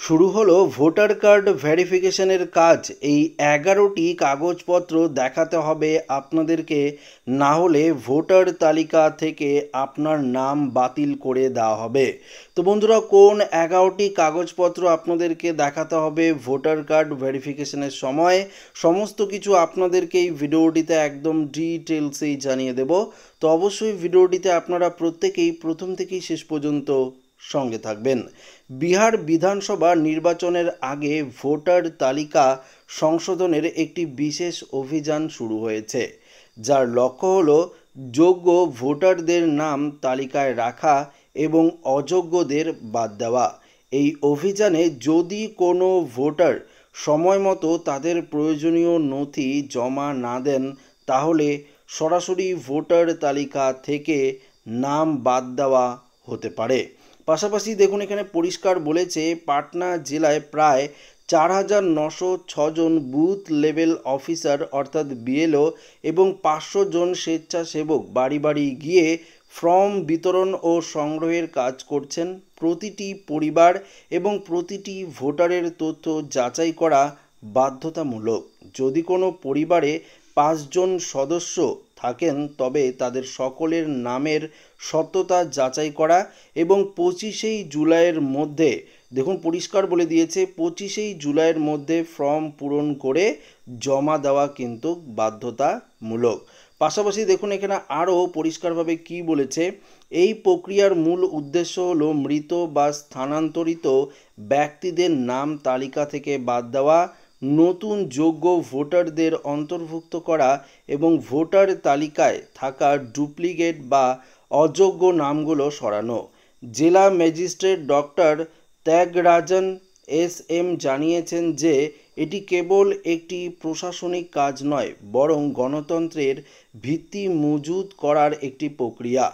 শুরু হলো voter card ভেরিফিকেশনের কাজ। এই 11টি কাগজপত্র দেখাতে হবে আপনাদেরকে, না হলে ভোটার তালিকা থেকে আপনার নাম বাতিল করে দেওয়া হবে। তো বন্ধুরা, কোন 11টি কাগজপত্র আপনাদেরকে দেখাতে হবে ভোটার কার্ড ভেরিফিকেশনের সময়, সমস্ত কিছু আপনাদেরকে এই ভিডিওটিতে একদম ডিটেলসেই জানিয়ে দেব। তো অবশ্যই ভিডিওটিতে আপনারা প্রত্যেকেই প্রথম থেকেই শেষ পর্যন্ত সঙ্গে থাকবেন। বিহার বিধানসভা নির্বাচনের আগে ভোটার তালিকা সংশোধনের একটি বিশেষ অভিযান শুরু হয়েছে, যার লক্ষ্য হল যোগ্য ভোটারদের নাম তালিকায় রাখা এবং অযোগ্যদের বাদ দেওয়া। এই অভিযানে যদি কোনো ভোটার সময় মতো তাদের প্রয়োজনীয় নথি জমা না দেন, তাহলে সরাসরি ভোটার তালিকা থেকে নাম বাদ দেওয়া হতে পারে। পাশাপাশি দেখুন, এখানে পরিষ্কার বলেছে পাটনা জেলায় প্রায় 4,906 জন বুথ লেভেল অফিসার অর্থাৎ বিএলও এবং 500 জন স্বেচ্ছাসেবক বাড়ি বাড়ি গিয়ে ফর্ম বিতরণ ও সংগ্রহের কাজ করছেন। প্রতিটি পরিবার এবং প্রতিটি ভোটারের তথ্য যাচাই করা বাধ্যতামূলক। যদি কোনো পরিবারে 5 জন সদস্য থাকেন, তবে তাদের সকলের নামের সত্যতা যাচাই করা এবং 25শে জুলাইয়ের মধ্যে, দেখুন পরিষ্কার বলে দিয়েছে 25শে জুলাইয়ের মধ্যে ফর্ম পূরণ করে জমা দেওয়া কিন্তু বাধ্যতামূলক। পাশাপাশি দেখুন এখানে আরও পরিষ্কারভাবে কি বলেছে, এই প্রক্রিয়ার মূল উদ্দেশ্য হলো মৃত বা স্থানান্তরিত ব্যক্তিদের নাম তালিকা থেকে বাদ দেওয়া, নতুন যোগ্য ভোটারদের অন্তর্ভুক্ত করা এবং ভোটার তালিকায় থাকা ডুপ্লিকেট বা অযোগ্য নামগুলো সরানো। জেলা ম্যাজিস্ট্রেট ডক্টর ত্যাগরাজন এস.এম জানিয়েছেন যে এটি কেবল একটি প্রশাসনিক কাজ নয়, বরং গণতন্ত্রের ভিত্তি মজুত করার একটি প্রক্রিয়া।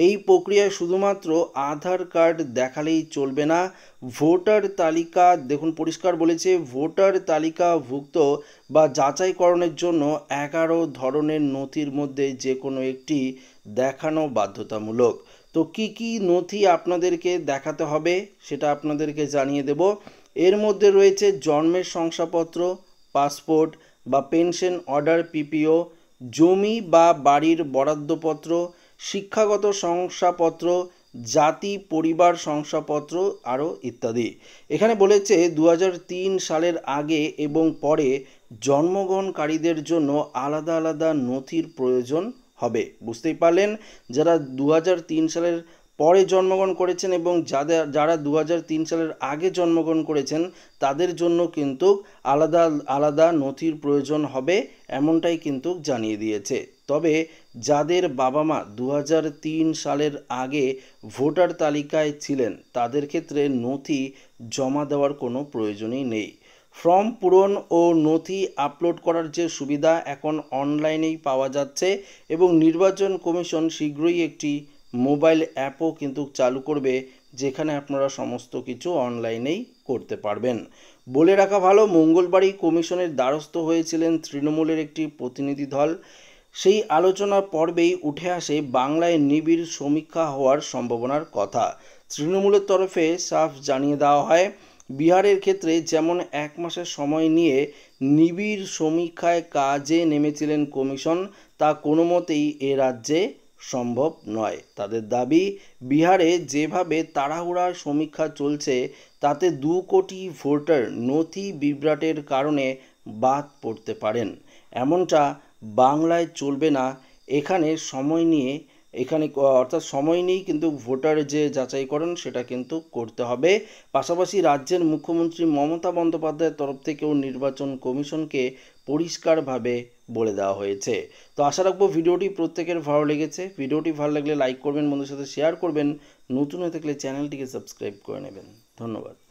এই প্রক্রিয়ায় শুধুমাত্র আধার কার্ড দেখালেই চলবে না। ভোটার তালিকা, দেখুন পরিষ্কার বলেছে, ভোটার তালিকাভুক্ত বা যাচাইকরণের জন্য 11 ধরনের নথির মধ্যে যে কোনো একটি দেখানো বাধ্যতামূলক। তো কি কি নথি আপনাদেরকে দেখাতে হবে সেটা আপনাদেরকে জানিয়ে দেব। এর মধ্যে রয়েছে জন্মের শংসাপত্র, পাসপোর্ট বা পেনশন অর্ডার পিপিও, জমি বা বাড়ির বরাদ্দপত্র, শিক্ষাগত শংসাপত্র, জাতি পরিবার শংসাপত্র আরও ইত্যাদি। এখানে বলেছে 2003 সালের আগে এবং পরে জন্মগ্রহণকারীদের জন্য আলাদা আলাদা নথির প্রয়োজন হবে। বুঝতেই পারলেন, যারা 2003 সালের পরে জন্মগ্রহণ করেছেন এবং যারা 2003 সালের আগে জন্মগ্রহণ করেছেন তাদের জন্য কিন্তু আলাদা আলাদা নথির প্রয়োজন হবে, এমনটাই কিন্তু জানিয়ে দিয়েছে। তবে যাদের বাবা মা 2003 সালের আগে ভোটার তালিকায় ছিলেন, তাদের ক্ষেত্রে নথি জমা দেওয়ার কোনো প্রয়োজনই নেই। ফর্ম পূরণ ও নথি আপলোড করার যে সুবিধা এখন অনলাইনেই পাওয়া যাচ্ছে এবং নির্বাচন কমিশন শীঘ্রই একটি মোবাইল অ্যাপও কিন্তু চালু করবে, যেখানে আপনারা সমস্ত কিছু অনলাইনেই করতে পারবেন। বলে রাখা ভালো, মঙ্গলবারই কমিশনের দ্বারস্থ হয়েছিলেন তৃণমূলের একটি প্রতিনিধি দল। সেই আলোচনা পর্বেই উঠে আসে বাংলায় নিবিড় সমীক্ষা হওয়ার সম্ভাবনার কথা। তৃণমূলের তরফে সাফ জানিয়ে দেওয়া হয়, বিহারের ক্ষেত্রে যেমন 1 মাসের সময় নিয়ে নিবিড় সমীক্ষায় কাজে নেমেছিলেন কমিশন, তা কোনো মতেই এ রাজ্যে সম্ভব নয়। তাদের দাবি, বিহারে যেভাবে তাড়াহুড়ার সমীক্ষা চলছে তাতে 2 কোটি ভোটার নথি বিভ্রাটের কারণে বাদ পড়তে পারেন। এমনটা বাংলায় চলবে না। এখানে সময় নিয়ে অর্থাৎ সময় নিয়েই কিন্তু ভোটার যে যাচাইকরণ সেটা কিন্তু করতে হবে। পাশাপাশি রাজ্যের মুখ্যমন্ত্রী মমতা বন্দ্যোপাধ্যায়ের তরফ থেকেও নির্বাচন কমিশনকে পরিষ্কারভাবে বলে দেওয়া হয়েছে। তো আশা রাখবো ভিডিওটি প্রত্যেকের ভালো লেগেছে। ভিডিওটি ভালো লাগলে লাইক করবেন, বন্ধুদের সাথে শেয়ার করবেন, নতুন হয়ে থাকলে চ্যানেলটিকে সাবস্ক্রাইব করে নেবেন। ধন্যবাদ।